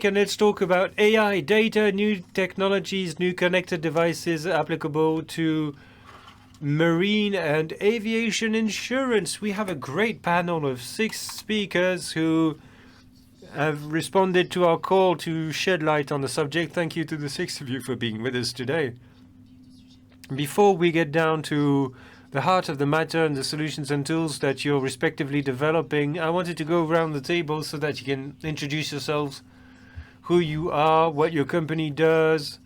Cédric, and let's talk about AI, data, new technologies, new connected devices applicable to marine and aviation insurance. We have a great panel of 6 speakers who have responded to our call to shed light on the subject. Thank you to the 6 of you for being with us today. Before we get down to the heart of the matter and the solutions and tools that you're respectively developing, I wanted to go around the table so that you can introduce yourselves, who you are, what your company does,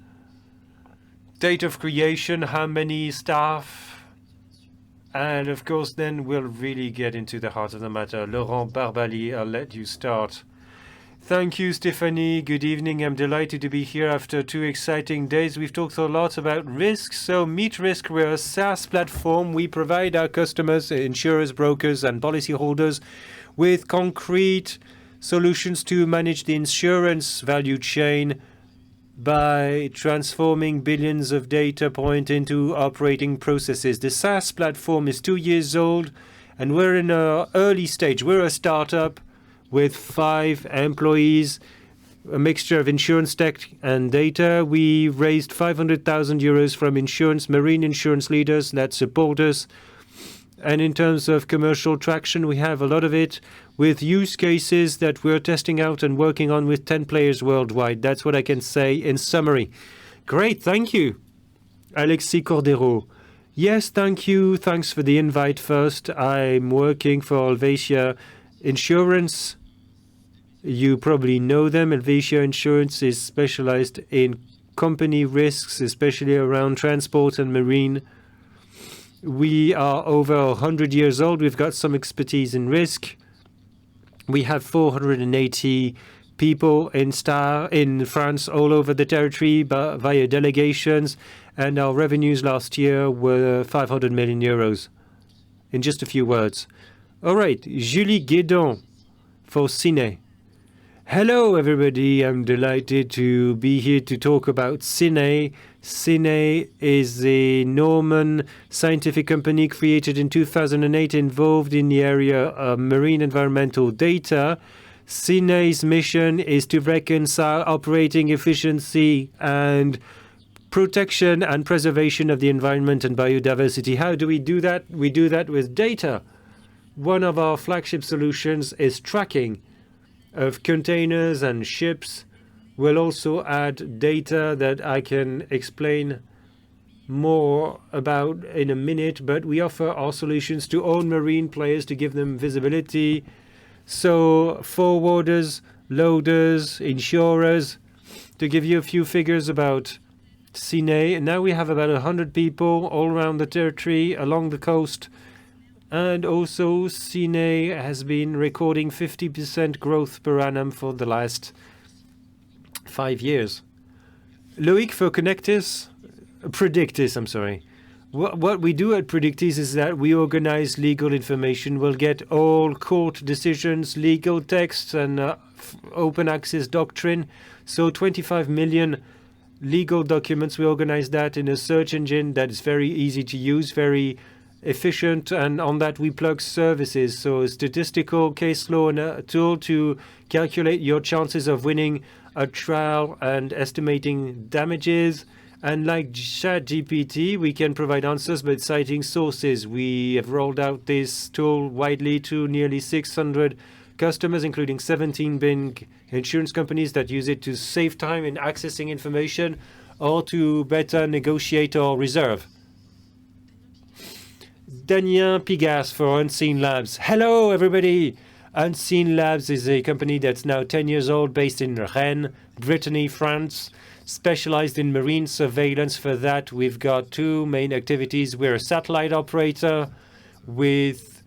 date of creation, how many staff, and of course then we'll really get into the heart of the matter. Laurent, BARBAGLI, I'll let you start. Thank you, Stéphanie. Good evening. I'm delighted to be here after 2 exciting days. We've talked a lot about risk. So MEETRISK, we're a SaaS platform. We provide our customers, insurers, brokers, and policyholders with concrete solutions to manage the insurance value chain by transforming billions of data points into operating processes. The SaaS platform is 2 years old, and we're in an early stage. We're a startup with 5 employees, a mixture of insurance tech and data. We raised 500,000 euros from marine insurance leaders that support us. And in terms of commercial traction, we have a lot of it with use cases that we're testing out and working on with 10 players worldwide. That's what I can say in summary. Great, thank you. Alexis CORDERO. Yes, thank you. Thanks for the invite first. I'm working for Helvetia Insurance. You probably know them. Helvetia Insurance is specialized in company risks, especially around transport and marine. We are over 100 years old. We've got some expertise in risk. We have 480 people in France, all over the territory, via delegations, and our revenues last year were 500 million euros. In just a few words. All right, Julie GUEDON for SINAY. Hello, everybody. I'm delighted to be here to talk about SINAY. SINAY is a Norman scientific company created in 2008 involved in the area of marine environmental data. SINAY's mission is to reconcile operating efficiency and protection and preservation of the environment and biodiversity. How do we do that? We do that with data. One of our flagship solutions is tracking of containers and ships. We'll also add data that I can explain more about in a minute, but we offer our solutions to all marine players to give them visibility. So forwarders, loaders, insurers, to give you a few figures about SINAY. Now we have about 100 people all around the territory, along the coast. And also, SINAY has been recording 50% growth per annum for the last 5 years. Loic for PREDICTICE, I'm sorry. What we do at PREDICTICE is that we organize legal information. We'll get all court decisions, legal texts, and open access doctrine. So 25 million legal documents. We organize that in a search engine that is very easy to use, very efficient, and on that we plug services. So a statistical case law and a tool to calculate your chances of winning a trial and estimating damages. And like ChatGPT, we can provide answers by citing sources. We have rolled out this tool widely to nearly 600 customers, including 17 big insurance companies that use it to save time in accessing information or to better negotiate or reserve. Damien PIGASSE for UNSEENLABS. Hello, everybody. UNSEENLABS is a company that's now 10 years old, based in Rennes, Brittany, France, specialized in marine surveillance. For that, we've got 2 main activities. We're a satellite operator with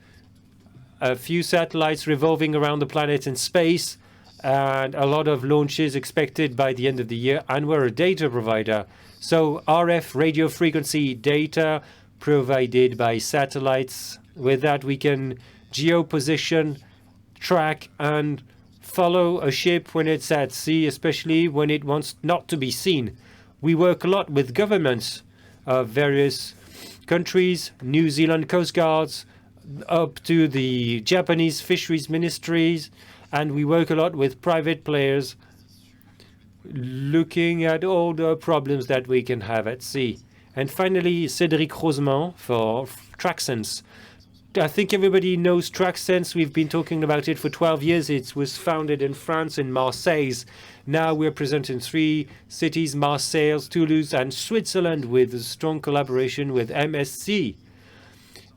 a few satellites revolving around the planet in space, and a lot of launches expected by the end of the year. And we're a data provider. So RF radio frequency data provided by satellites. With that, we can geoposition, track, and follow a ship when it's at sea, especially when it wants not to be seen. We work a lot with governments of various countries, New Zealand Coast Guards, up to the Japanese fisheries ministries, and we work a lot with private players looking at all the problems that we can have at sea. And finally, Cédric ROSEMONT for TRAXENS. I think everybody knows TRAXENS. We've been talking about it for 12 years. It was founded in France, in Marseille. Now we're present in 3 cities, Marseille, Toulouse, and Switzerland, with a strong collaboration with MSC.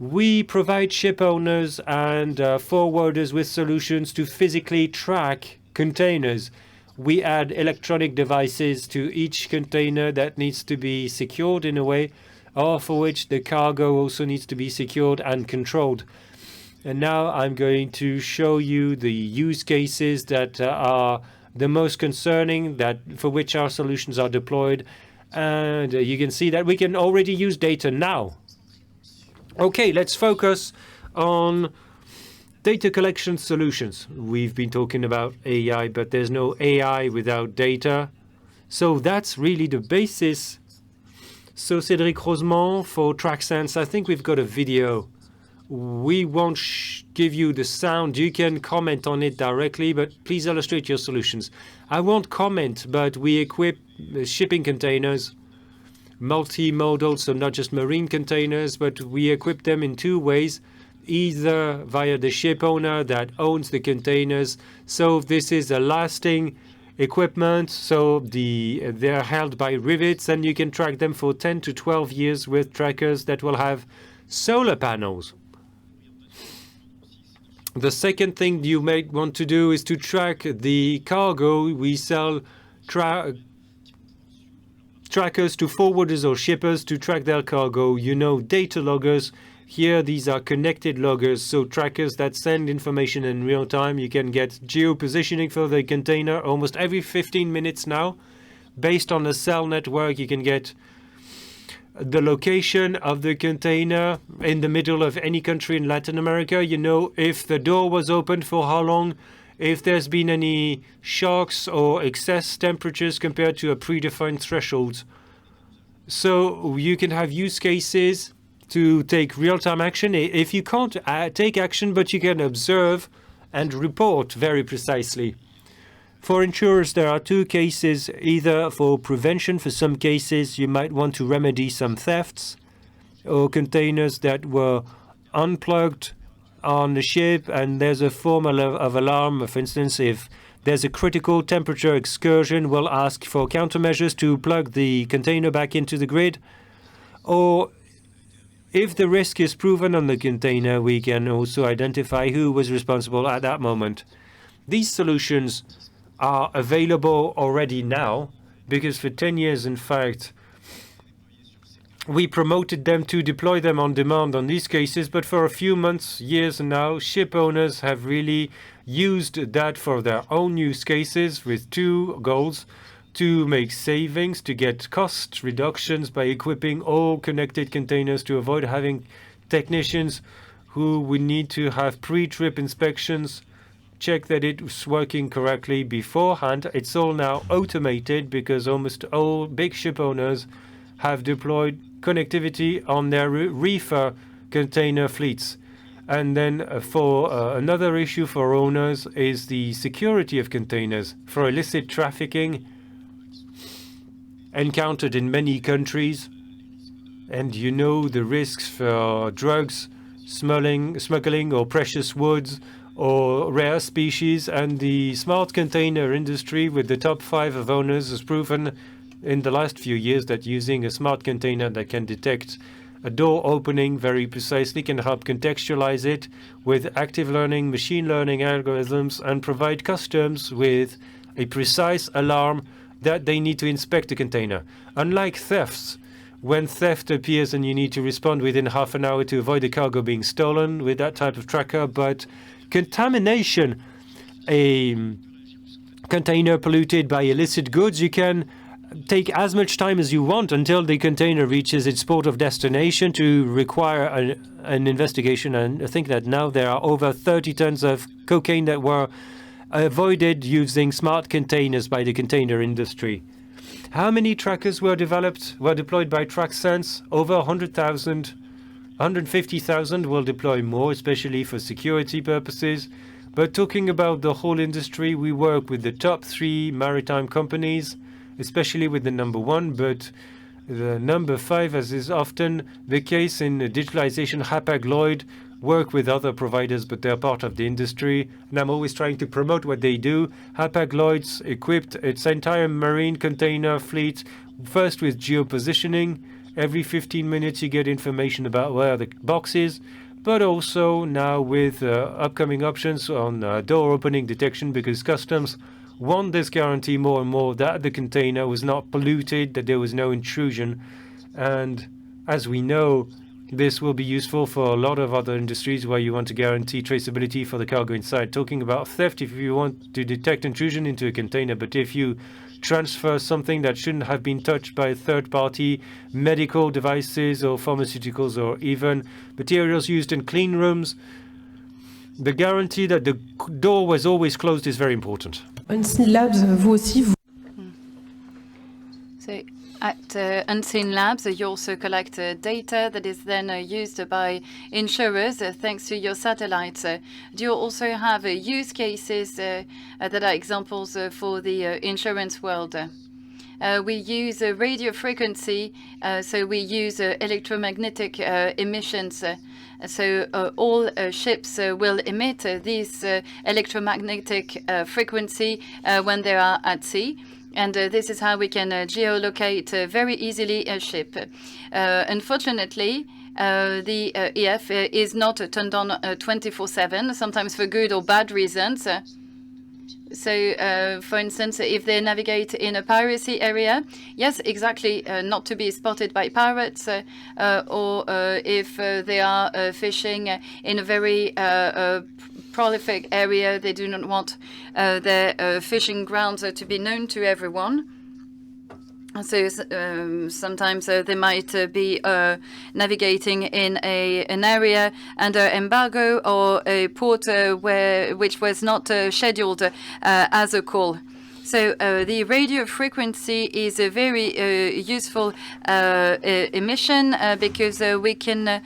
We provide ship owners and forwarders with solutions to physically track containers. We add electronic devices to each container that needs to be secured in a way, or for which the cargo also needs to be secured and controlled. And now I'm going to show you the use cases that are the most concerning, that for which our solutions are deployed. And you can see that we can already use data now. Okay, let's focus on data collection solutions. We've been talking about AI, but there's no AI without data. So that's really the basis. So Cédric ROSEMONT for TRAXENS, I think we've got a video. We won't give you the sound. You can comment on it directly, but please illustrate your solutions. I won't comment, but we equip shipping containers, multimodal, so not just marine containers, but we equip them in 2 ways, either via the ship owner that owns the containers. So this is a lasting equipment, so they're held by rivets, and you can track them for 10 to 12 years with trackers that will have solar panels. The second thing you may want to do is to track the cargo. We sell trackers to forwarders or shippers to track their cargo. You know, data loggers. Here, these are connected loggers, so trackers that send information in real time. You can get geo-positioning for the container almost every 15 minutes now. Based on a cell network, you can get the location of the container in the middle of any country in Latin America. You know, if the door was opened for how long, if there's been any shocks or excess temperatures compared to a predefined threshold. So you can have use cases to take real-time action. If you can't take action, but you can observe and report very precisely. For insurers, there are 2 cases, either for prevention. For some cases, you might want to remedy some thefts or containers that were unplugged on the ship, and there's a form of alarm. For instance, if there's a critical temperature excursion, we'll ask for countermeasures to plug the container back into the grid. Or if the risk is proven on the container, we can also identify who was responsible at that moment. These solutions are available already now, because for 10 years, in fact, we promoted them to deploy them on demand on these cases, but for a few months, years now, ship owners have really used that for their own use cases with 2 goals: to make savings, to get cost reductions by equipping all connected containers, to avoid having technicians who would need to have pre-trip inspections, check that it's working correctly beforehand. It's all now automated because almost all big ship owners have deployed connectivity on their reefer container fleets. And then for another issue for owners is the security of containers. For illicit trafficking encountered in many countries, and you know the risks for drugs, smuggling or precious woods or rare species, and the smart container industry with the top 5 of owners has proven in the last few years that using a smart container that can detect a door opening very precisely can help contextualize it with active learning, machine learning algorithms, and provide customs with a precise alarm that they need to inspect the container. Unlike thefts, when theft appears and you need to respond within half an hour to avoid the cargo being stolen with that type of tracker, but contamination, a container polluted by illicit goods, you can take as much time as you want until the container reaches its port of destination to require an investigation. And I think that now there are over 30 tons of cocaine that were avoided using smart containers by the container industry. How many trackers were deployed by TRAXENS? Over 100,000. 150,000 will deploy more, especially for security purposes. But talking about the whole industry, we work with the top 3 maritime companies, especially with the number 1, but the number 5, as is often the case in digitalization, Hapag-Lloyd work with other providers, but they're part of the industry. And I'm always trying to promote what they do. Hapag-Lloyd's equipped its entire marine container fleet, first with geopositioning. Every 15 minutes you get information about where the box is, but also now with upcoming options on door opening detection, because customs want this guarantee more and more that the container was not polluted, that there was no intrusion. And as we know, this will be useful for a lot of other industries where you want to guarantee traceability for the cargo inside. Talking about theft, if you want to detect intrusion into a container, but if you transfer something that shouldn't have been touched by a third party, medical devices or pharmaceuticals or even materials used in clean rooms, the guarantee that the door was always closed is very important. UNSEENLABS, vous aussi, vous... So at UNSEENLABS, you also collect data that is then used by insurers thanks to your satellites. Do you also have use cases that are examples for the insurance world? We use radio frequency, so we use electromagnetic emissions. So all ships will emit this electromagnetic frequency when they are at sea. And this is how we can geolocate very easily a ship. Unfortunately, the EF is not turned on 24/7, sometimes for good or bad reasons. So, for instance, if they navigate in a piracy area, yes, exactly, not to be spotted by pirates, or if they are fishing in a very prolific area, they do not want their fishing grounds to be known to everyone. So sometimes they might be navigating in an area under embargo or a port which was not scheduled as a call. So the radio frequency is a very useful emission because we can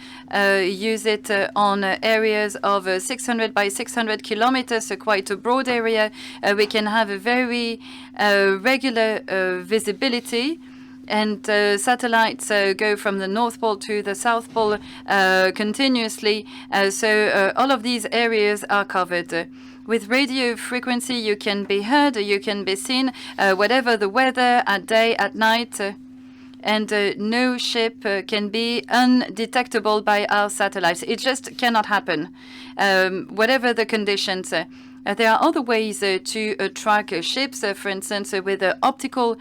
use it on areas of 600 by 600 kilometers, so quite a broad area. We can have a very regular visibility. And satellites go from the North Pole to the South Pole continuously. So all of these areas are covered. With radio frequency, you can be heard, you can be seen, whatever the weather, at day, at night. And no ship can be undetectable by our satellites. It just cannot happen, whatever the conditions. There are other ways to track ships, for instance, with optical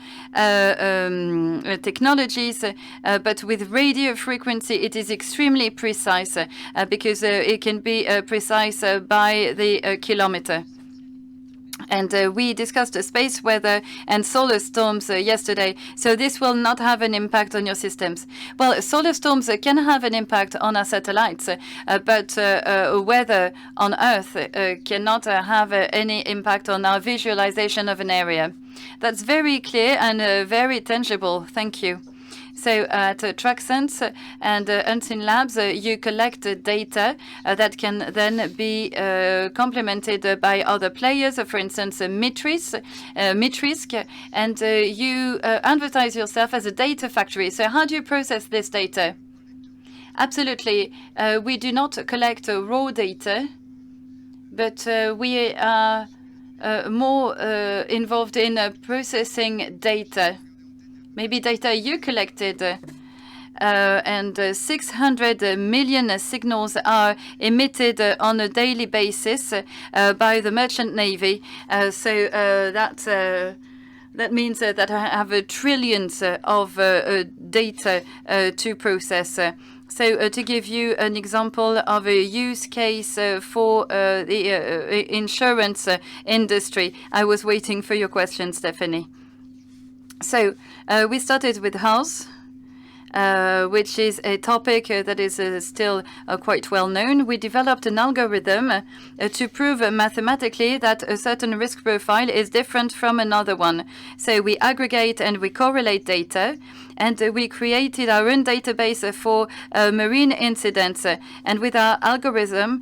technologies, but with radio frequency, it is extremely precise because it can be precise by the kilometer. And we discussed space weather and solar storms yesterday, so this will not have an impact on your systems. Well, solar storms can have an impact on our satellites, but weather on Earth cannot have any impact on our visualization of an area. That's very clear and very tangible. Thank you. So at TRAXENS and UNSEENLABS, you collect data that can then be complemented by other players, for instance, MEETRISK, and you advertise yourself as a data factory. So how do you process this data? Absolutely. We do not collect raw data, but we are more involved in processing data. Maybe data you collected, and 600 million signals are emitted on a daily basis by the merchant navy. So that means that I have trillions of data to process. So to give you an example of a use case for the insurance industry, I was waiting for your question, Stephanie. So we started with house. which is a topic that is still quite well known, we developed an algorithm to prove mathematically that a certain risk profile is different from another one. So we aggregate and we correlate data, and we created our own database for marine incidents. And with our algorithm,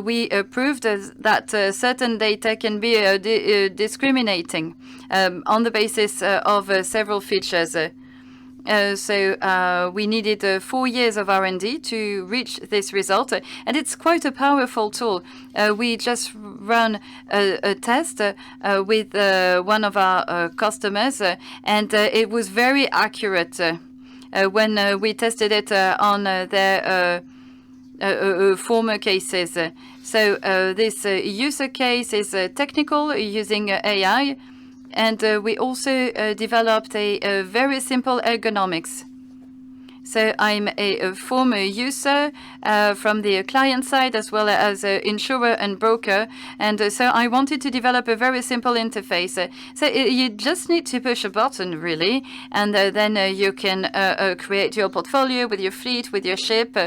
we proved that certain data can be discriminating on the basis of several features. So we needed 4 years of R&D to reach this result, and it's quite a powerful tool. We just ran a test with one of our customers, and it was very accurate when we tested it on their former cases. So this user case is technical, using AI. And we also developed a very simple ergonomics. So I'm a former user from the client side as well as insurer and broker. And so I wanted to develop a very simple interface. So you just need to push a button, really. And then you can create your portfolio with your fleet, with your ship.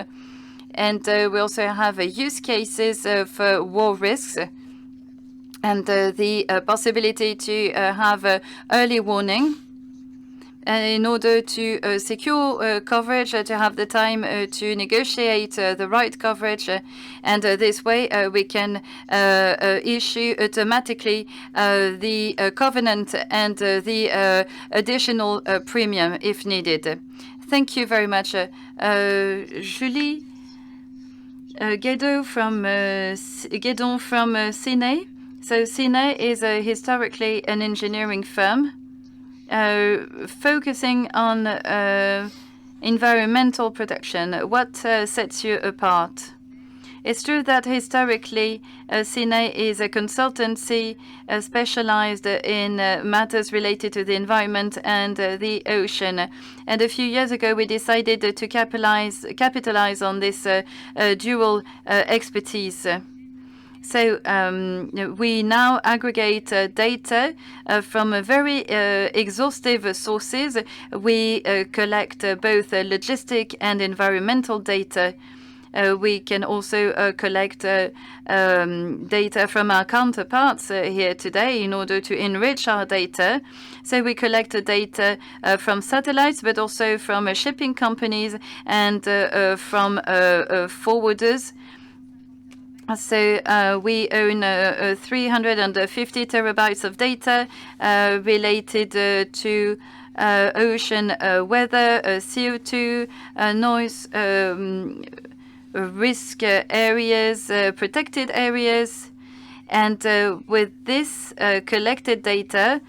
And we also have use cases for war risks. And the possibility to have early warning in order to secure coverage, to have the time to negotiate the right coverage. And this way we can issue automatically the covenant and the additional premium if needed. Thank you very much. Julie Guédon from SINAY. So SINAY is historically an engineering firm focusing on environmental protection. What sets you apart? It's true that historically SINAY is a consultancy specialized in matters related to the environment and the ocean. And a few years ago, we decided to capitalize on this dual expertise. So we now aggregate data from very exhaustive sources. We collect both logistic and environmental data. We can also collect data from our counterparts here today in order to enrich our data. So we collect data from satellites, but also from shipping companies and from forwarders. So we own 350 terabytes of data related to ocean weather, CO2, noise, risk areas, protected areas. And with this collected data,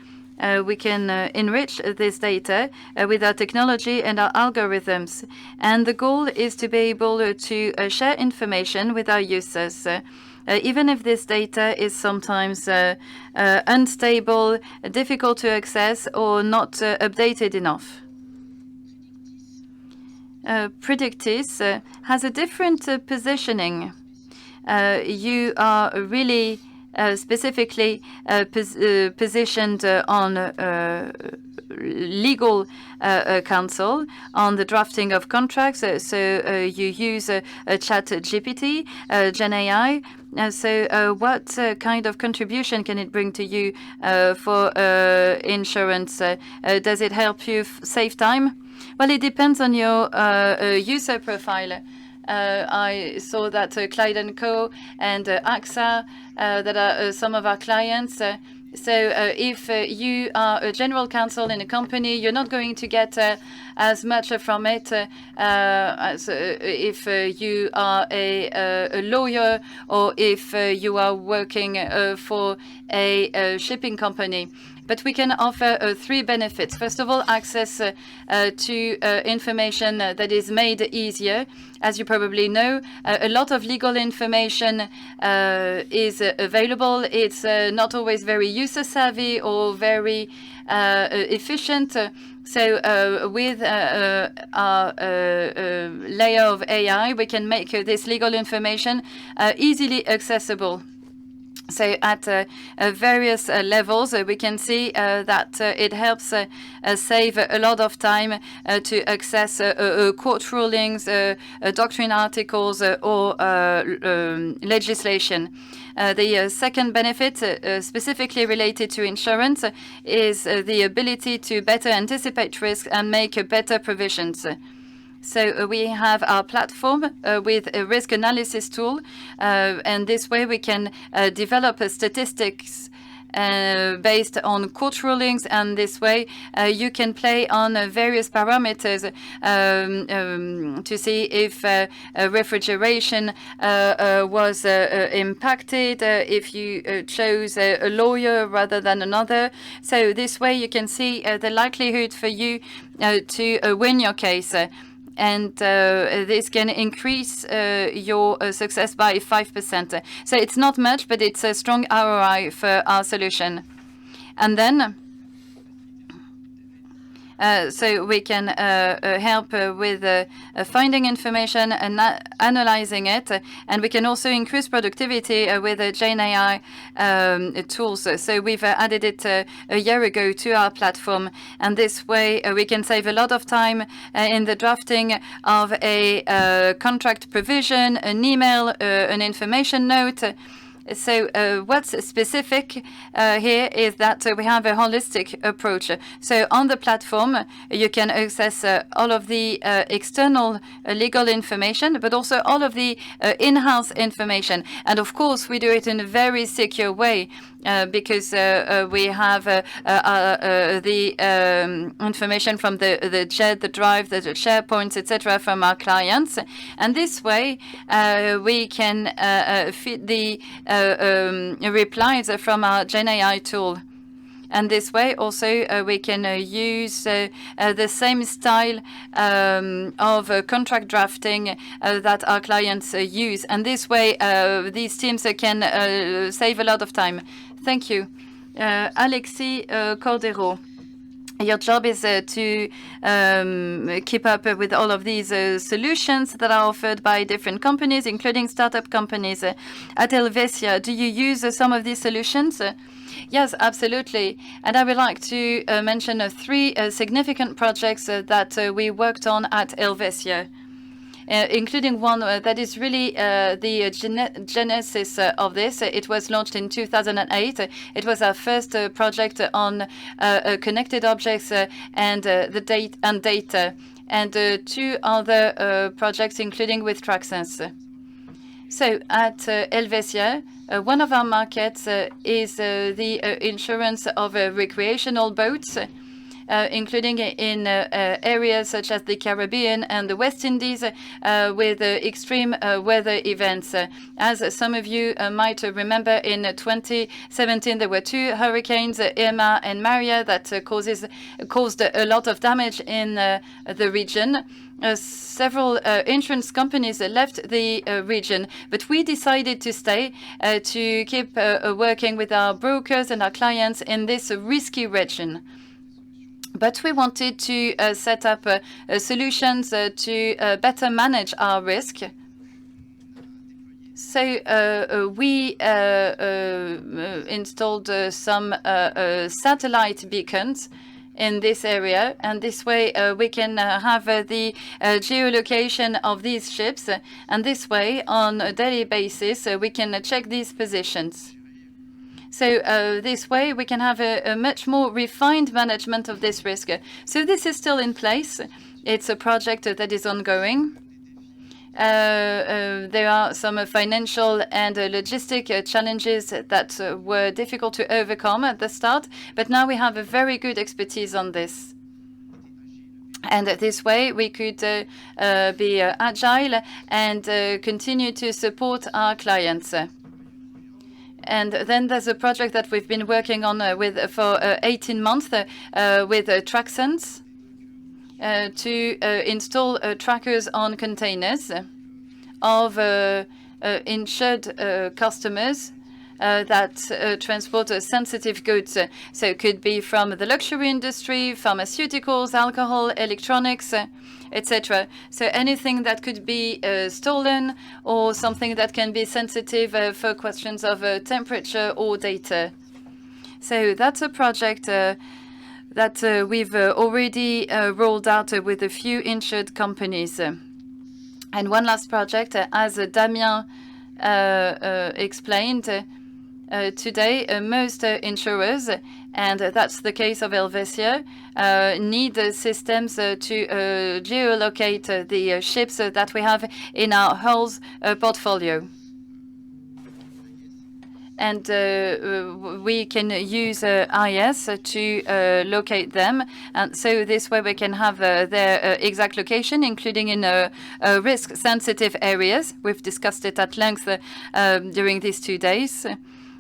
we can enrich this data with our technology and our algorithms. And the goal is to be able to share information with our users, even if this data is sometimes unstable, difficult to access, or not updated enough. PREDICTICE has a different positioning. You are really specifically positioned on legal counsel on the drafting of contracts. So you use ChatGPT, GenAI. So what kind of contribution can it bring to you for insurance? Does it help you save time? Well, it depends on your user profile. I saw that Clyde & Co. and AXA that are some of our clients. So if you are a general counsel in a company, you're not going to get as much from it as if you are a lawyer or if you are working for a shipping company. But we can offer 3 benefits. First of all, access to information that is made easier. As you probably know, a lot of legal information is available. It's not always very user-savvy or very efficient. So with our layer of AI, we can make this legal information easily accessible. So at various levels, we can see that it helps save a lot of time to access court rulings, doctrine articles, or legislation. The second benefit, specifically related to insurance, is the ability to better anticipate risk and make better provisions. So we have our platform with a risk analysis tool, and this way we can develop statistics based on court rulings, and this way you can play on various parameters to see if refrigeration was impacted, if you chose a lawyer rather than another. So this way you can see the likelihood for you to win your case. And this can increase your success by 5%. So it's not much, but it's a strong ROI for our solution. And then, so we can help with finding information and analyzing it, and we can also increase productivity with Gen AI tools. So we've added it a year ago to our platform, and this way we can save a lot of time in the drafting of a contract provision, an email, an information note. So what's specific here is that we have a holistic approach. So on the platform, you can access all of the external legal information, but also all of the in-house information. And of course, we do it in a very secure way because we have the information from the JED, the Drive, the SharePoints, etc. from our clients. And this way, we can feed the replies from our Gen AI tool. And this way also we can use the same style of contract drafting that our clients use. And this way these teams can save a lot of time. Thank you. Alexis CORDERO. Your job is to keep up with all of these solutions that are offered by different companies, including startup companies. At Helvetia, do you use some of these solutions? Yes, absolutely. And I would like to mention three significant projects that we worked on at Helvetia. Including one that is really the genesis of this. It was launched in 2008. It was our first project on connected objects and the data, and two other projects, including with TRAXENS. So at Helvetia, one of our markets is the insurance of recreational boats, including in areas such as the Caribbean and the West Indies with extreme weather events. As some of you might remember, in 2017 there were two hurricanes, Irma and Maria, that caused a lot of damage in the region. Several insurance companies left the region, but we decided to stay to keep working with our brokers and our clients in this risky region. But we wanted to set up solutions to better manage our risk. So we installed some satellite beacons in this area, and this way we can have the geolocation of these ships, and this way on a daily basis we can check these positions. So this way we can have a much more refined management of this risk. So this is still in place. It's a project that is ongoing. There are some financial and logistic challenges that were difficult to overcome at the start, but now we have a very good expertise on this. And this way we could be agile and continue to support our clients. And then there's a project that we've been working on for 18 months with TRAXENS to install trackers on containers of insured customers that transport sensitive goods. So it could be from the luxury industry, pharmaceuticals, alcohol, electronics, etc. So anything that could be stolen or something that can be sensitive for questions of temperature or data. So that's a project that we've already rolled out with a few insured companies. And one last project, as Damien explained, today most insurers, and that's the case of Helvetia, need systems to geolocate the ships that we have in our whole portfolio. And we can use IS to locate them. And so this way we can have their exact location, including in risk-sensitive areas. We've discussed it at length during these 2 days.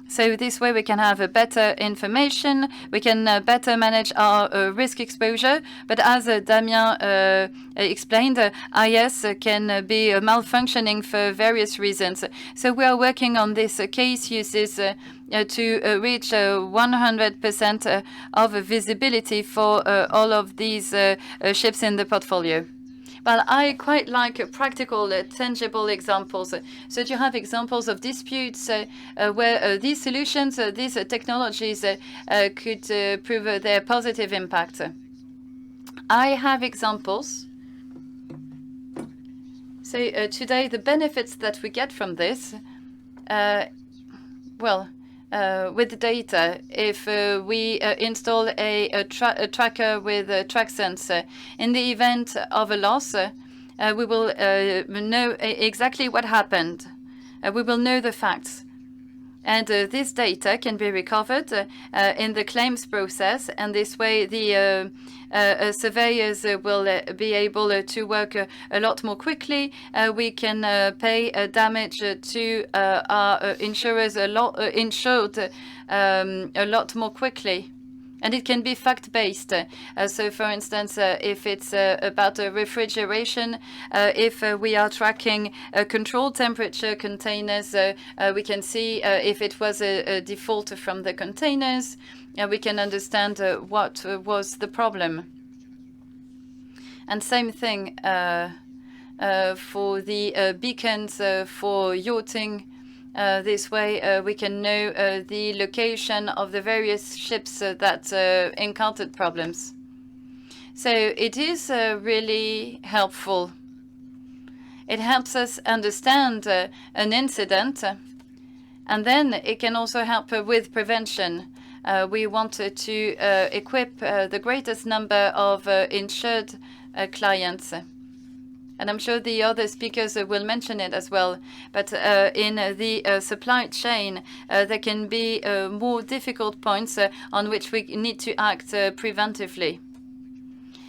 So this way we can have a better information, we can better manage our risk exposure. But as Damien explained, IS can be malfunctioning for various reasons. So we are working on this case uses to reach 100% of visibility for all of these ships in the portfolio. Well, I quite like practical, tangible examples. So you have examples of disputes where these solutions, these technologies could prove their positive impact. I have examples. So today, the benefits that we get from this, with the data, if we install a tracker with TRAXENS, in the event of a loss, we will know exactly what happened. We will know the facts. And this data can be recovered in the claims process, and this way the surveyors will be able to work a lot more quickly. We can pay damage to our insurers insured a lot more quickly. And it can be fact-based. So, for instance, if it's about refrigeration, if we are tracking controlled temperature containers, we can see if it was a default from the containers. We can understand what was the problem. And same thing for the beacons for yachting. This way we can know the location of the various ships that encountered problems. So it is really helpful. It helps us understand an incident, and then it can also help with prevention. We wanted to equip the greatest number of insured clients. And I'm sure the other speakers will mention it as well. But in the supply chain, there can be more difficult points on which we need to act preventively.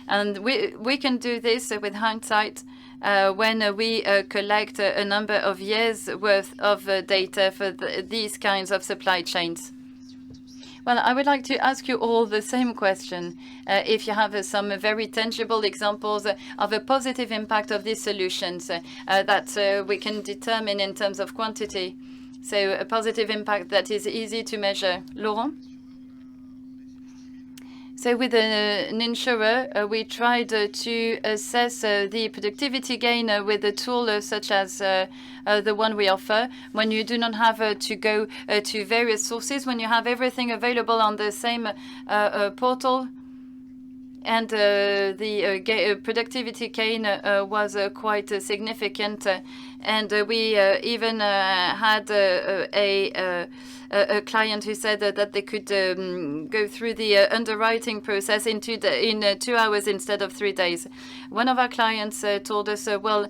And we can do this with hindsight when we collect a number of years' worth of data for these kinds of supply chains. Well, I would like to ask you all the same question. If you have some very tangible examples of a positive impact of these solutions that we can determine in terms of quantity. So a positive impact that is easy to measure. Laurent? So with an insurer, we tried to assess the productivity gain with a tool such as the one we offer. When you do not have to go to various sources, when you have everything available on the same portal, and the productivity gain was quite significant. And we even had a client who said that they could go through the underwriting process in 2 hours instead of 3 days. One of our clients told us, well,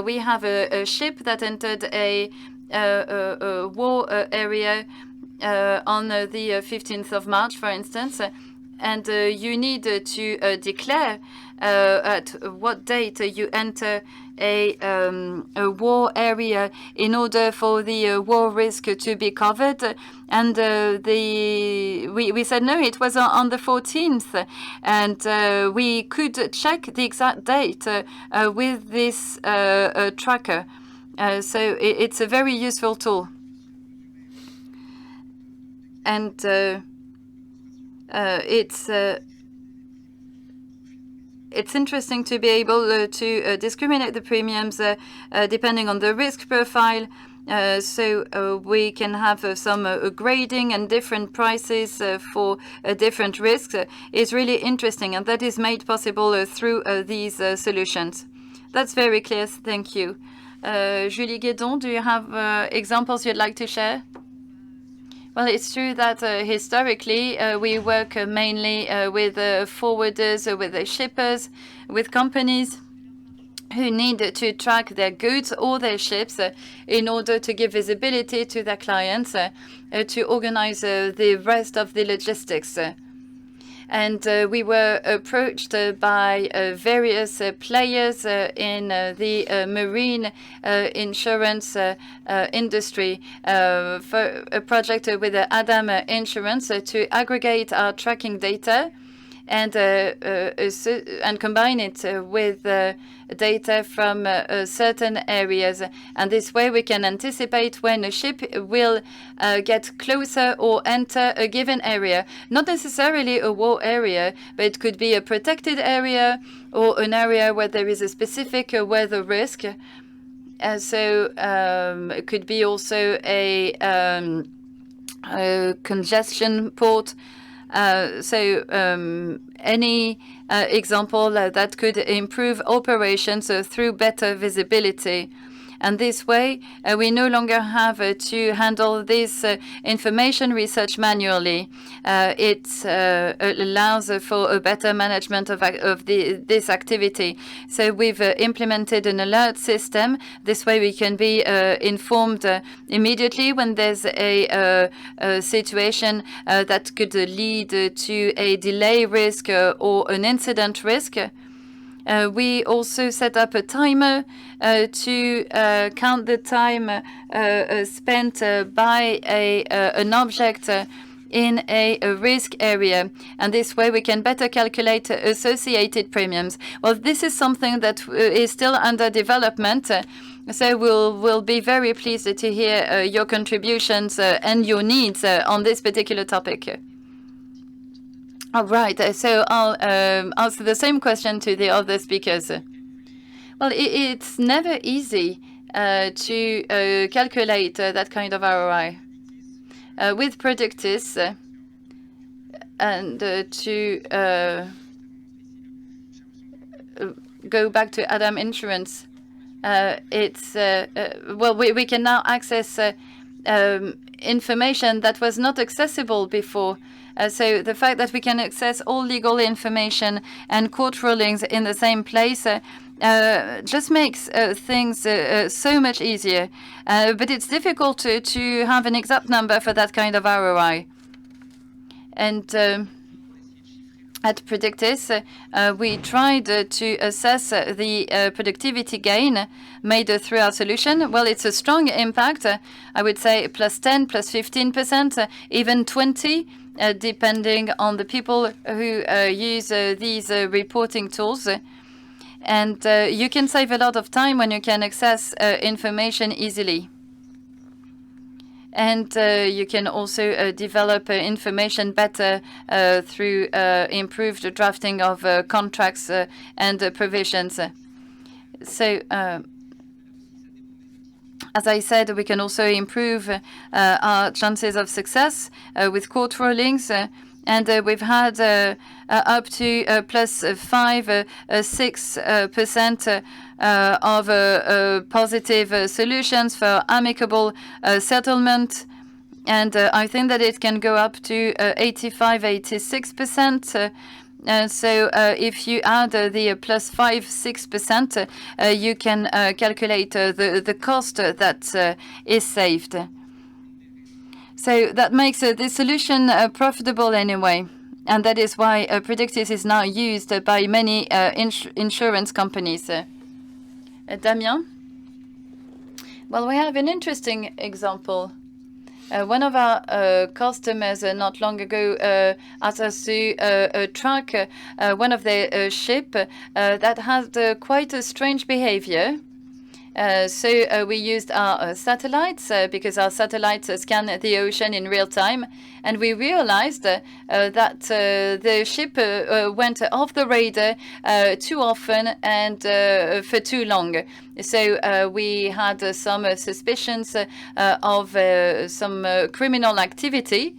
we have a ship that entered a war area on the 15th of March, for instance, and you need to declare at what date you enter a war area in order for the war risk to be covered. And we said no, it was on the 14th, and we could check the exact date with this tracker. So it's a very useful tool. it's interesting to be able to discriminate the premiums depending on the risk profile. So we can have some grading and different prices for different risks. Is really interesting, and that is made possible through these solutions. That's very clear. Thank you. Julie Guédon, do you have examples you'd like to share? Well, it's true that historically we work mainly with forwarders, with shippers, with companies who need to track their goods or their ships in order to give visibility to their clients to organize the rest of the logistics. And we were approached by various players in the marine insurance industry for a project with Adam Insurance to aggregate our tracking data and combine it with data from certain areas. And this way we can anticipate when a ship will get closer or enter a given area. Not necessarily a war area, but it could be a protected area or an area where there is a specific weather risk. So it could be also a congestion port. Any example that could improve operations through better visibility. And this way, we no longer have to handle this information research manually. It allows for a better management of this activity. So we've implemented an alert system. This way we can be informed immediately when there's a situation that could lead to a delay risk or an incident risk. We also set up a timer to count the time spent by an object in a risk area. And this way we can better calculate associated premiums. Well, this is something that is still under development. So we'll be very pleased to hear your contributions and your needs on this particular topic. All right, so I'll ask the same question to the other speakers. Well, it's never easy to calculate that kind of ROI. With PREDICTICE and to go back to Adam Insurance, it's well, we can now access information that was not accessible before. So the fact that we can access all legal information and court rulings in the same place just makes things so much easier. But it's difficult to have an exact number for that kind of ROI. And at PREDICTICE, we tried to assess the productivity gain made through our solution. Well, it's a strong impact. I would say plus 10, plus 15%, even 20%. Depending on the people who use these reporting tools. And you can save a lot of time when you can access information easily. And you can also develop information better through improved drafting of contracts and provisions. So, as I said, we can also improve our chances of success with court rulings. And we've had up to plus 5-6% of positive solutions for amicable settlement. And I think that it can go up to 85-86%. So if you add the plus 5-6%, you can calculate the cost that is saved. So that makes the solution profitable anyway. And that is why PREDICTICE is now used by many insurance companies. Damien? Well, we have an interesting example. One of our customers not long ago asked us to track one of their ship that had quite a strange behavior. We used our satellites because our satellites scan the ocean in real time, and we realized that the ship went off the radar too often and for too long. So we had some suspicions of some criminal activity.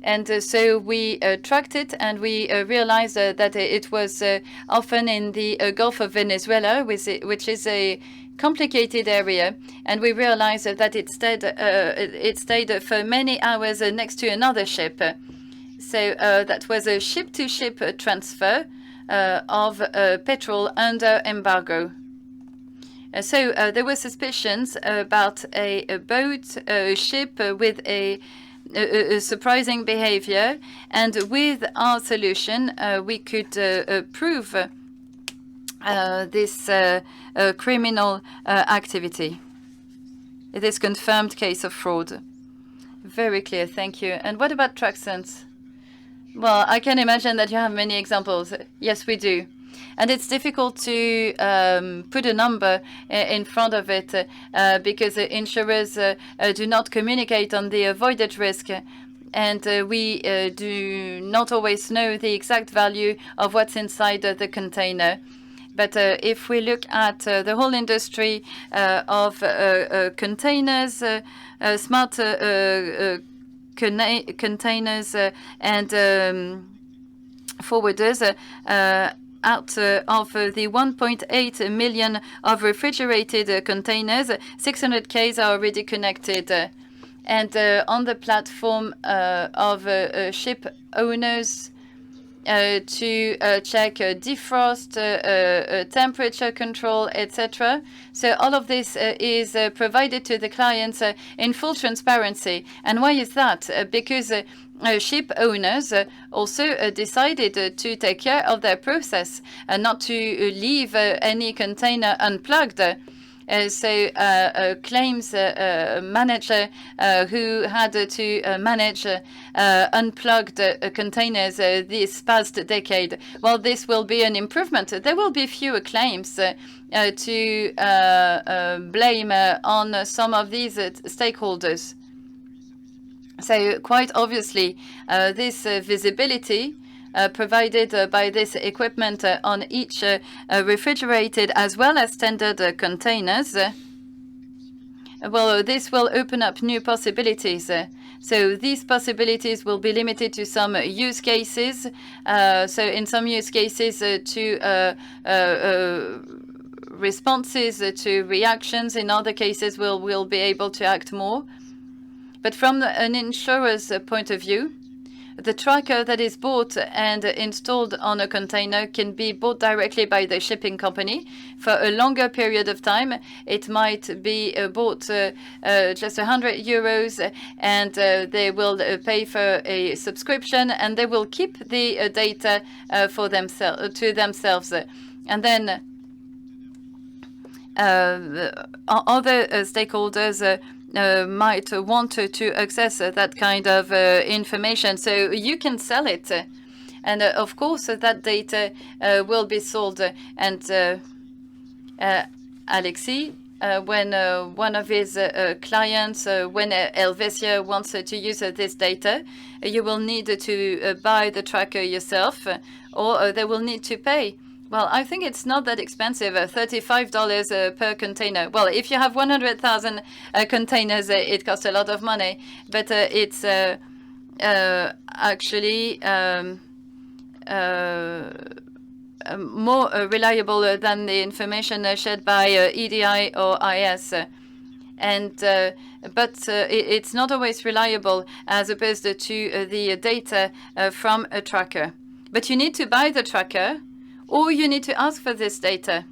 And so we tracked it, and we realized that it was often in the Gulf of Venezuela, which is a complicated area. And we realized that it stayed for many hours next to another ship. So that was a ship-to-ship transfer of petrol under embargo. So there were suspicions about a boat, a ship with a surprising behavior, and with our solution we could prove this criminal activity, this confirmed case of fraud. Very clear, thank you. And what about TRAXENS? Well, I can imagine that you have many examples. Yes, we do. And it's difficult to put a number in front of it because insurers do not communicate on the avoided risk. And we do not always know the exact value of what's inside the container. But if we look at the whole industry of containers, smart containers and forwarders, out of the 1.8 million of refrigerated containers, 600K are already connected. And on the platform of ship owners to check defrost, temperature control, etc. So all of this is provided to the clients in full transparency. And why is that? Because ship owners also decided to take care of their process and not to leave any container unplugged. Claims manager who had to manage unplugged containers this past decade. Well, this will be an improvement. There will be fewer claims to blame on some of these stakeholders. So quite obviously, this visibility provided by this equipment on each refrigerated as well as standard containers, well, this will open up new possibilities. So these possibilities will be limited to some use cases. So in some use cases to responses to reactions. In other cases, we'll be able to act more. But from an insurer's point of view, the tracker that is bought and installed on a container can be bought directly by the shipping company for a longer period of time. It might be bought just 100 euros, and they will pay for a subscription, and they will keep the data for themselves. And then other stakeholders might want to access that kind of information. So you can sell it. And of course, that data will be sold. And Alexis, when one of his clients, when Helvetia wants to use this data, you will need to buy the tracker yourself, or they will need to pay. Well, I think it's not that expensive, $35 per container. Well, if you have 100,000 containers, it costs a lot of money. But it's actually more reliable than the information shared by EDI or IS. But it's not always reliable as opposed to the data from a tracker. But you need to buy the tracker, or you need to ask for this data,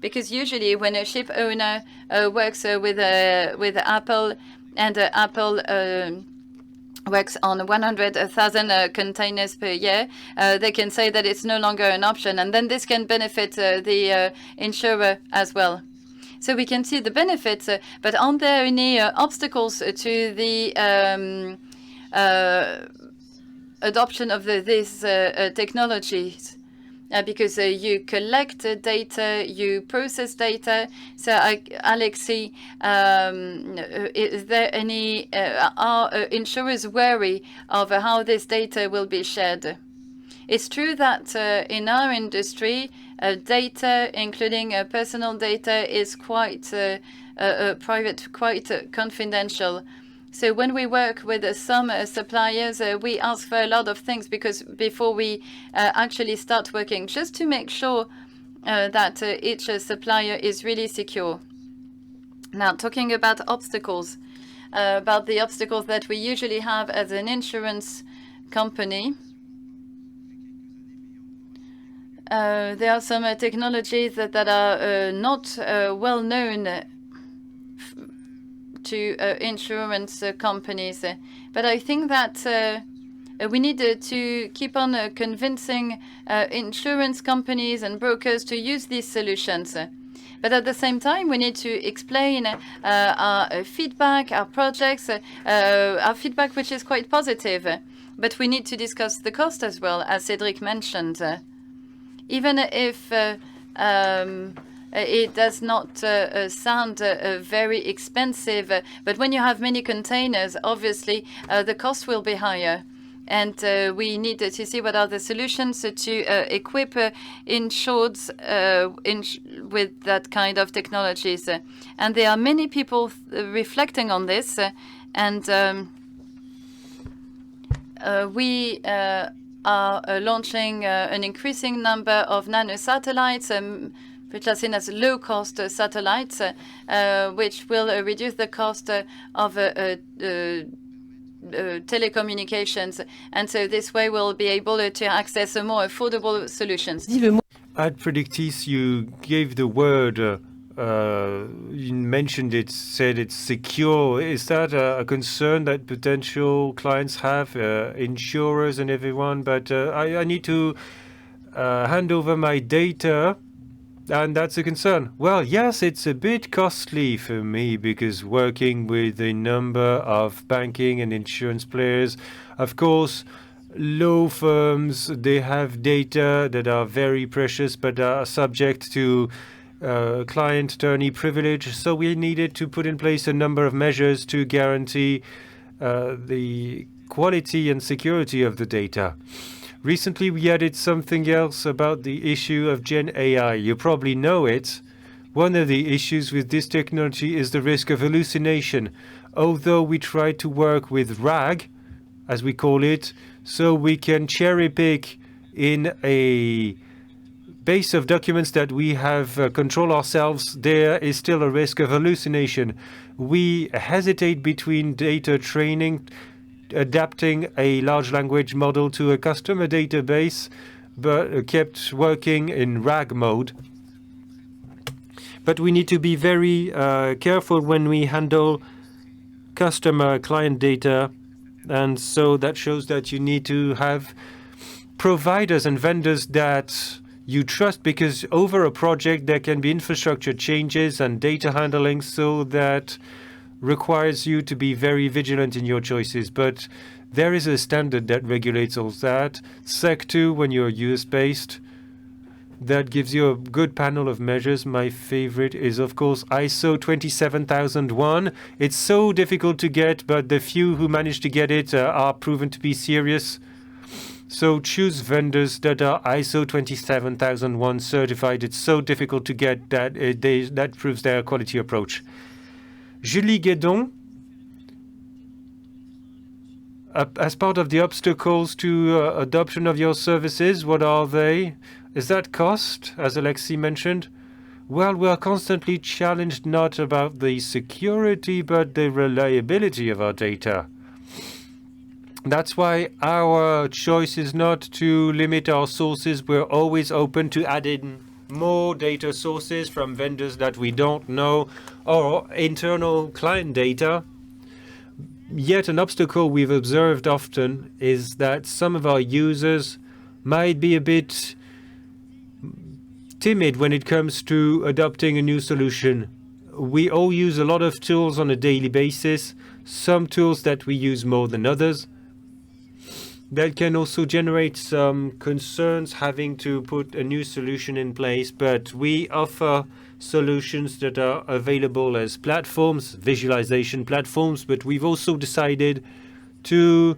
because usually when a ship owner works with Apple, and Apple works on 100,000 containers per year, they can say that it's no longer an option, and then this can benefit the insurer as well. So we can see the benefits, but aren't there any obstacles to the adoption of these technologies? because you collect data, you process data. So, Alexis, is there any, are insurers wary of how this data will be shared? It's true that in our industry, data, including personal data, is quite private, quite confidential. So when we work with some suppliers, we ask for a lot of things because before we actually start working, just to make sure that each supplier is really secure. Now, talking about obstacles, about the obstacles that we usually have as an insurance company, there are some technologies that are not well known to insurance companies. But I think that we need to keep on convincing insurance companies and brokers to use these solutions. But at the same time, we need to explain our feedback, our projects, our feedback which is quite positive. But we need to discuss the cost as well, as Cédric mentioned. Even if it does not sound very expensive, but when you have many containers, obviously the cost will be higher. And we need to see what are the solutions to equip insureds with that kind of technologies. And there are many people reflecting on this, and we are launching an increasing number of nanosatellites, which are seen as low-cost satellites, which will reduce the cost of telecommunications. And so this way we'll be able to access more affordable solutions. At PREDICTICE, you gave the word, you mentioned it, said it's secure. Is that a concern that potential clients have, insurers and everyone? But I need to hand over my data, and that's a concern. Well, yes, it's a bit costly for me because working with a number of banking and insurance players, of course, law firms, they have data that are very precious but are subject to client attorney privilege. So we needed to put in place a number of measures to guarantee the quality and security of the data. Recently, we added something else about the issue of Gen AI. You probably know it. One of the issues with this technology is the risk of hallucination. Although we try to work with RAG, as we call it, so we can cherry pick in a base of documents that we have control ourselves, there is still a risk of hallucination. We hesitate between data training, adapting a large language model to a customer database, but kept working in RAG mode. But we need to be very careful when we handle customer client data. And so that shows that you need to have providers and vendors that you trust, because over a project there can be infrastructure changes and data handling, so that requires you to be very vigilant in your choices. But there is a standard that regulates all that. SEC 2, when you're US-based, that gives you a good panel of measures. My favorite is, of course, ISO 27001. It's so difficult to get, but the few who manage to get it are proven to be serious. So choose vendors that are ISO 27001 certified. It's so difficult to get that that proves their quality approach. Julie GUEDON, as part of the obstacles to adoption of your services, what are they? Is that cost, as Alexis mentioned? Well, we are constantly challenged not about the security, but the reliability of our data. That's why our choice is not to limit our sources. We're always open to add in more data sources from vendors that we don't know, or internal client data. Yet an obstacle we've observed often is that some of our users might be a bit timid when it comes to adopting a new solution. We all use a lot of tools on a daily basis, some tools that we use more than others. That can also generate some concerns having to put a new solution in place, but we offer solutions that are available as platforms, visualization platforms, but we've also decided to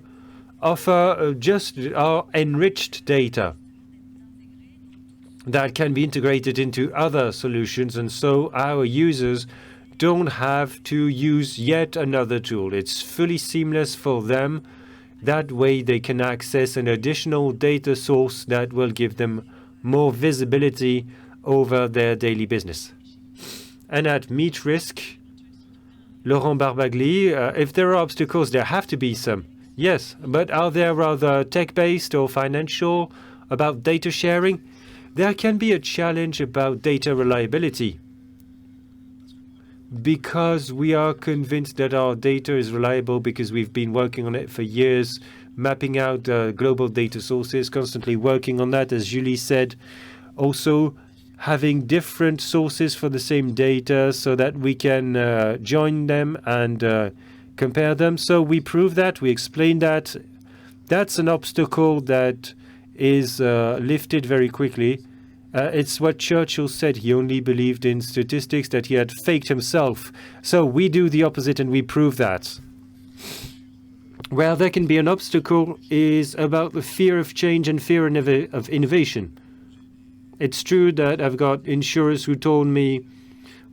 offer just our enriched data that can be integrated into other solutions, and so our users don't have to use yet another tool. It's fully seamless for them. That way they can access an additional data source that will give them more visibility over their daily business. And at MEETRISK, Laurent Barbagli, if there are obstacles, there have to be some. Yes, but are they rather tech-based or financial about data sharing? There can be a challenge about data reliability, because we are convinced that our data is reliable because we've been working on it for years, mapping out global data sources, constantly working on that, as Julie said. Also, having different sources for the same data so that we can join them and compare them. So we prove that, we explain that. That's an obstacle that is lifted very quickly. It's what Churchill said. He only believed in statistics that he had faked himself. So we do the opposite and we prove that. Where there can be an obstacle is about the fear of change and fear of innovation. It's true that I've got insurers who told me,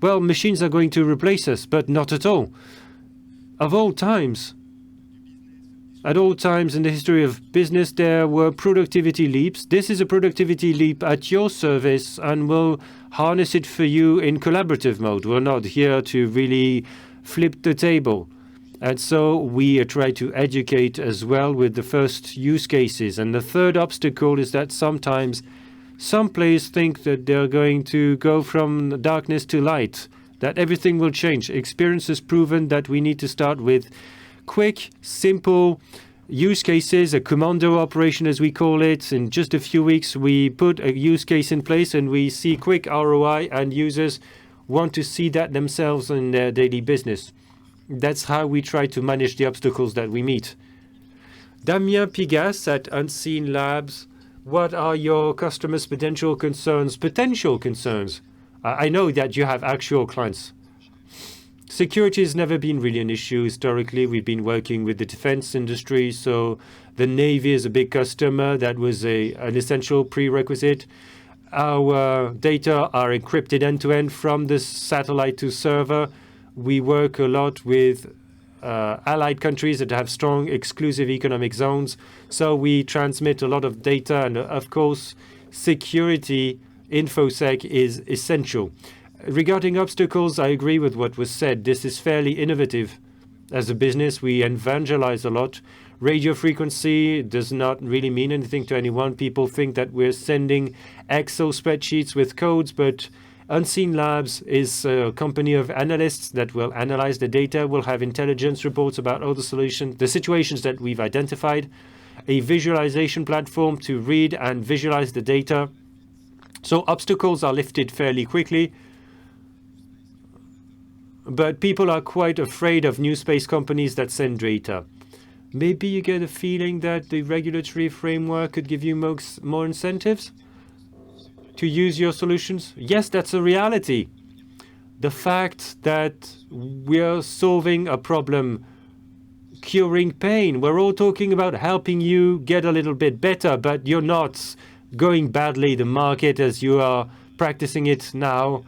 well, machines are going to replace us, but not at all. Of all times, at all times in the history of business, there were productivity leaps. This is a productivity leap at your service, and we'll harness it for you in collaborative mode. We're not here to really flip the table. And so we try to educate as well with the first use cases. And the third obstacle is that sometimes some players think that they're going to go from darkness to light, that everything will change. Experience has proven that we need to start with quick, simple use cases, a commando operation as we call it. In just a few weeks, we put a use case in place and we see quick ROI, and users want to see that themselves in their daily business. That's how we try to manage the obstacles that we meet. Damien PIGASSE at UNSEENLABS, what are your customers' potential concerns? Potential concerns. I know that you have actual clients. Security has never been really an issue historically. We've been working with the defense industry, so the Navy is a big customer. That was an essential prerequisite. Our data are encrypted end-to-end from the satellite to server. We work a lot with allied countries that have strong exclusive economic zones. So we transmit a lot of data, and of course, security, InfoSec is essential. Regarding obstacles, I agree with what was said. This is fairly innovative. As a business, we evangelize a lot. Radio frequency does not really mean anything to anyone. People think that we're sending Excel spreadsheets with codes, but UNSEENLABS is a company of analysts that will analyze the data, will have intelligence reports about all the solutions, the situations that we've identified, a visualization platform to read and visualize the data. So obstacles are lifted fairly quickly, but people are quite afraid of new space companies that send data. Maybe you get a feeling that the regulatory framework could give you more incentives to use your solutions? Yes, that's a reality. The fact that we're solving a problem, curing pain, we're all talking about helping you get a little bit better, but you're not going badly. The market, as you are practicing it now,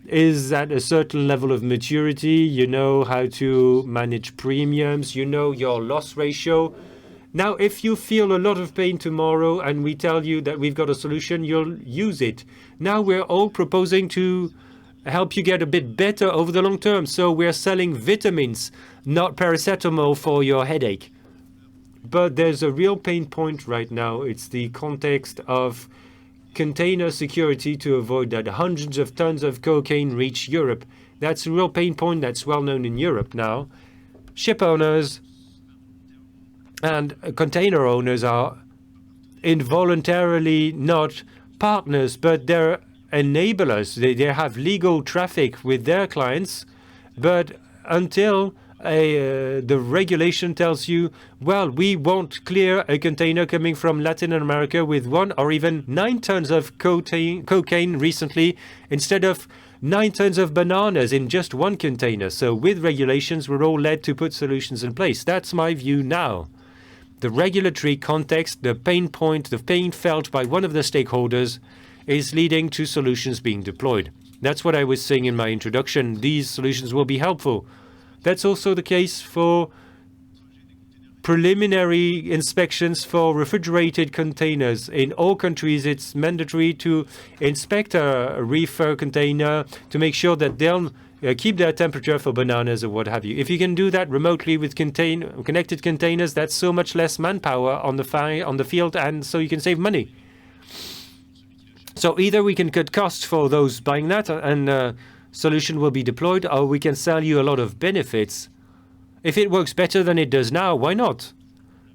is at a certain level of maturity. You know how to manage premiums. You know your loss ratio. Now, if you feel a lot of pain tomorrow and we tell you that we've got a solution, you'll use it. Now we're all proposing to help you get a bit better over the long term. So we're selling vitamins, not paracetamol for your headache. But there's a real pain point right now. It's the context of container security to avoid that hundreds of tons of cocaine reach Europe. That's a real pain point that's well known in Europe now. Ship owners and container owners are involuntarily not partners, but they're enablers. They have legal traffic with their clients, but until the regulation tells you, well, we won't clear a container coming from Latin America with 1 or even 9 tons of cocaine recently, instead of 9 tons of bananas in just 1 container. So with regulations, we're all led to put solutions in place. That's my view now. The regulatory context, the pain point, the pain felt by one of the stakeholders is leading to solutions being deployed. That's what I was saying in my introduction. These solutions will be helpful. That's also the case for preliminary inspections for refrigerated containers. In all countries, it's mandatory to inspect a reefer container to make sure that they'll keep their temperature for bananas or what have you. If you can do that remotely with connected containers, that's so much less manpower on the field, and so you can save money. So either we can cut costs for those buying that and solution will be deployed, or we can sell you a lot of benefits. If it works better than it does now, why not?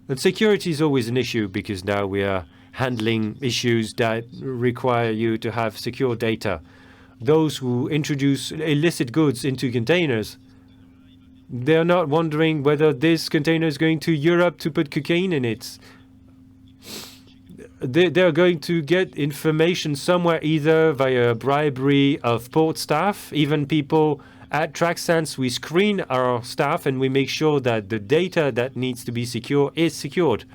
And security is always an issue because now we are handling issues that require you to have secure data. Those who introduce illicit goods into containers, they're not wondering whether this container is going to Europe to put cocaine in it. They're going to get information somewhere, either via bribery of port staff. Even people at TRAXENS, we screen our staff and we make sure that the data that needs to be secure is secured.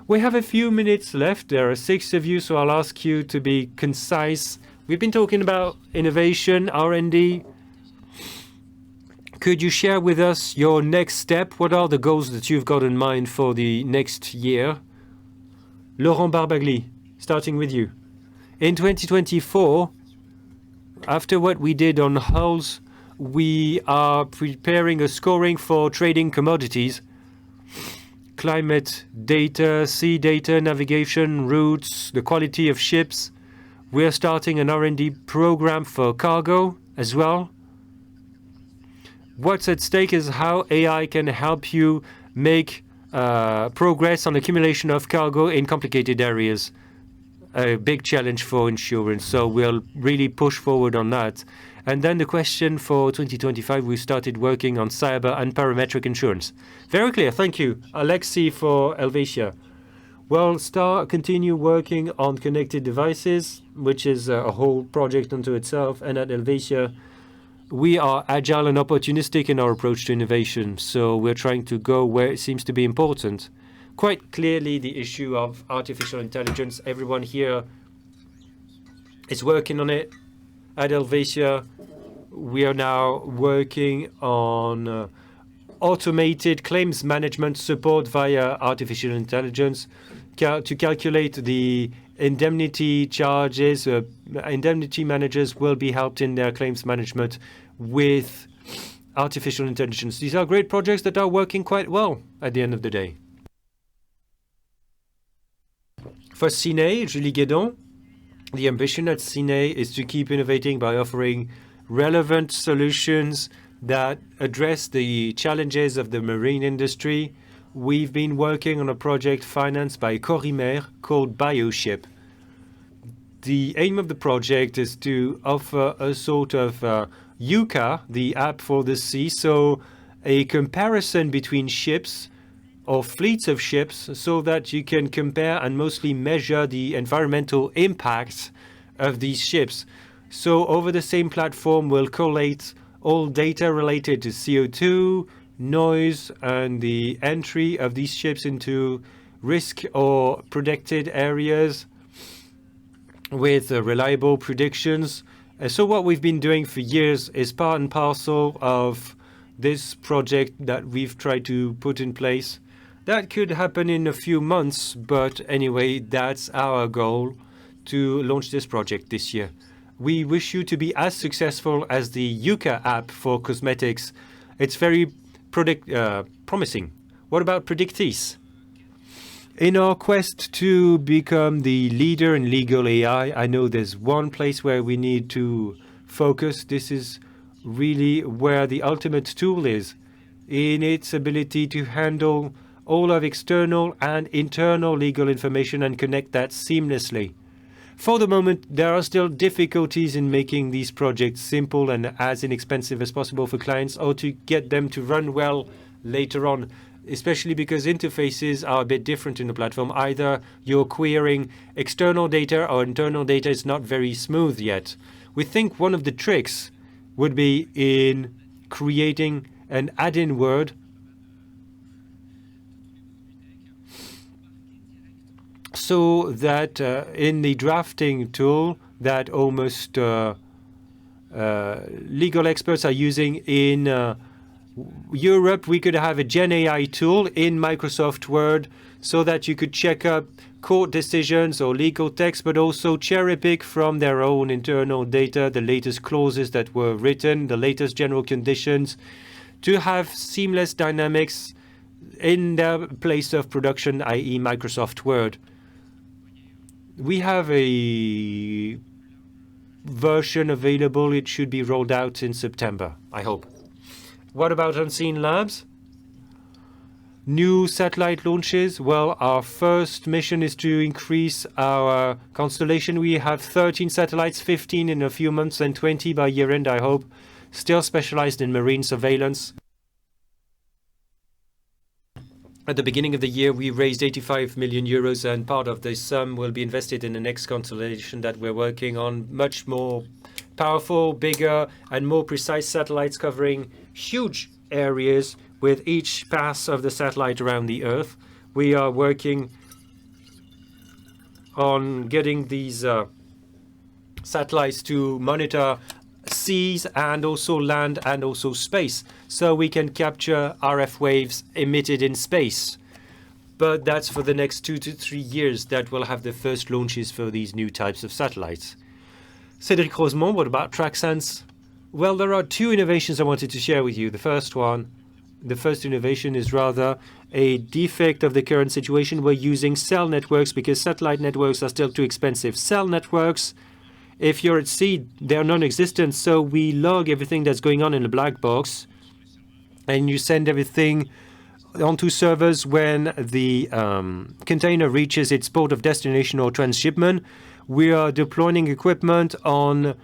We have a few minutes left. There are 6 of you, so I'll ask you to be concise. We've been talking about innovation, R&D. Could you share with us your next step? What are the goals that you've got in mind for the next year? Laurent Barbagli, starting with you. In 2024, after what we did on hulls, we are preparing a scoring for trading commodities, climate data, sea data, navigation, routes, the quality of ships. We're starting an R&D program for cargo as well. What's at stake is how AI can help you make progress on accumulation of cargo in complicated areas. A big challenge for insurance, so we'll really push forward on that. And then the question for 2025, we started working on cyber and parametric insurance. Very clear, thank you. Alexis for Helvetia. Well, continue working on connected devices, which is a whole project unto itself. And at Helvetia, we are agile and opportunistic in our approach to innovation. So we're trying to go where it seems to be important. Quite clearly, the issue of artificial intelligence, everyone here is working on it. At Helvetia, we are now working on automated claims management support via artificial intelligence to calculate the indemnity charges. Indemnity managers will be helped in their claims management with artificial intelligence. These are great projects that are working quite well at the end of the day. For SINAY, Julie Guédon, the ambition at SINAY is to keep innovating by offering relevant solutions that address the challenges of the marine industry. We've been working on a project financed by Corimer called BioShip. The aim of the project is to offer a sort of UCA, the app for the sea, so a comparison between ships or fleets of ships so that you can compare and mostly measure the environmental impacts of these ships. So over the same platform, we'll collate all data related to CO2, noise, and the entry of these ships into risk or protected areas with reliable predictions. So what we've been doing for years is part and parcel of this project that we've tried to put in place. That could happen in a few months, but anyway, that's our goal, to launch this project this year. We wish you to be as successful as the UCA app for cosmetics. It's very promising. What about PREDICTICE? In our quest to become the leader in legal AI, I know there's one place where we need to focus. This is really where the ultimate tool is, in its ability to handle all of external and internal legal information and connect that seamlessly. For the moment, there are still difficulties in making these projects simple and as inexpensive as possible for clients, or to get them to run well later on, especially because interfaces are a bit different in the platform. Either you're querying external data or internal data is not very smooth yet. We think one of the tricks would be in creating an add-in word so that in the drafting tool that almost legal experts are using in Europe, we could have a Gen AI tool in Microsoft Word so that you could check up court decisions or legal text, but also cherry pick from their own internal data, the latest clauses that were written, the latest general conditions, to have seamless dynamics in their place of production, i.e. Microsoft Word. We have a version available. It should be rolled out in September, I hope. What about UNSEENLABS? New satellite launches. Well, our first mission is to increase our constellation. We have 13 satellites, 15 in a few months and 20 by year-end, I hope, still specialized in marine surveillance. At the beginning of the year, we raised 85 million euros, and part of this sum will be invested in the next constellation that we're working on, much more powerful, bigger, and more precise satellites covering huge areas with each pass of the satellite around the Earth. We are working on getting these satellites to monitor seas and also land and also space, so we can capture RF waves emitted in space. But that's for the next 2 to 3 years that we'll have the first launches for these new types of satellites. Cédric, ROSEMONT, what about TRAXENS? Well, there are two innovations I wanted to share with you. The first innovation is rather a defect of the current situation. We're using cell networks because satellite networks are still too expensive. Cell networks, if you're at sea, they're non-existent, so we log everything that's going on in a black box, and you send everything onto servers when the container reaches its port of destination or transshipment. We are deploying equipment on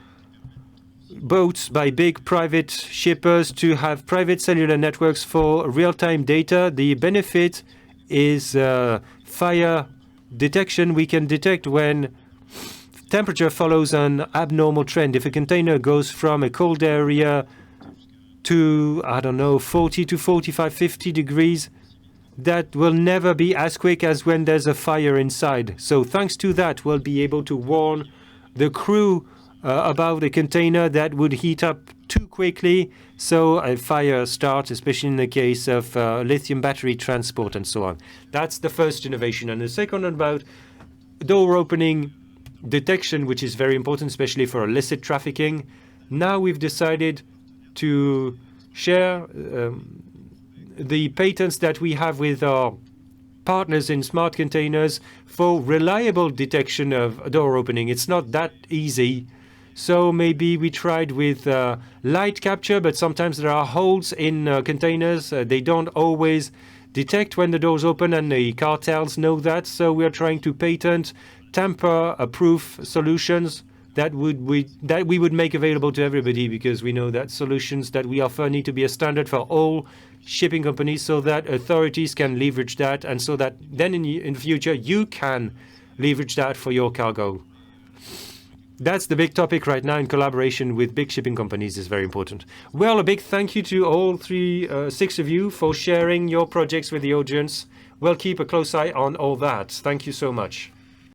boats by big private shippers to have private cellular networks for real-time data. The benefit is fire detection. We can detect when temperature follows an abnormal trend. If a container goes from a cold area to, I don't know, 40 to 45, 50 degrees, that will never be as quick as when there's a fire inside. So thanks to that, we'll be able to warn the crew about the container that would heat up too quickly, so a fire starts, especially in the case of lithium battery transport and so on. That's the first innovation. And the second about door opening detection, which is very important, especially for illicit trafficking. Now we've decided to share the patents that we have with our partners in smart containers for reliable detection of door opening. It's not that easy. So maybe we tried with light capture, but sometimes there are holes in containers. They don't always detect when the doors open, and the cartels know that. So we are trying to patent tamper-proof solutions that we would make available to everybody, because we know that solutions that we offer need to be a standard for all shipping companies, so that authorities can leverage that, and so that then in the future you can leverage that for your cargo. That's the big topic right now, in collaboration with big shipping companies is very important. Well, a big thank you to all six of you for sharing your projects with the audience. We'll keep a close eye on all that. Thank you so much.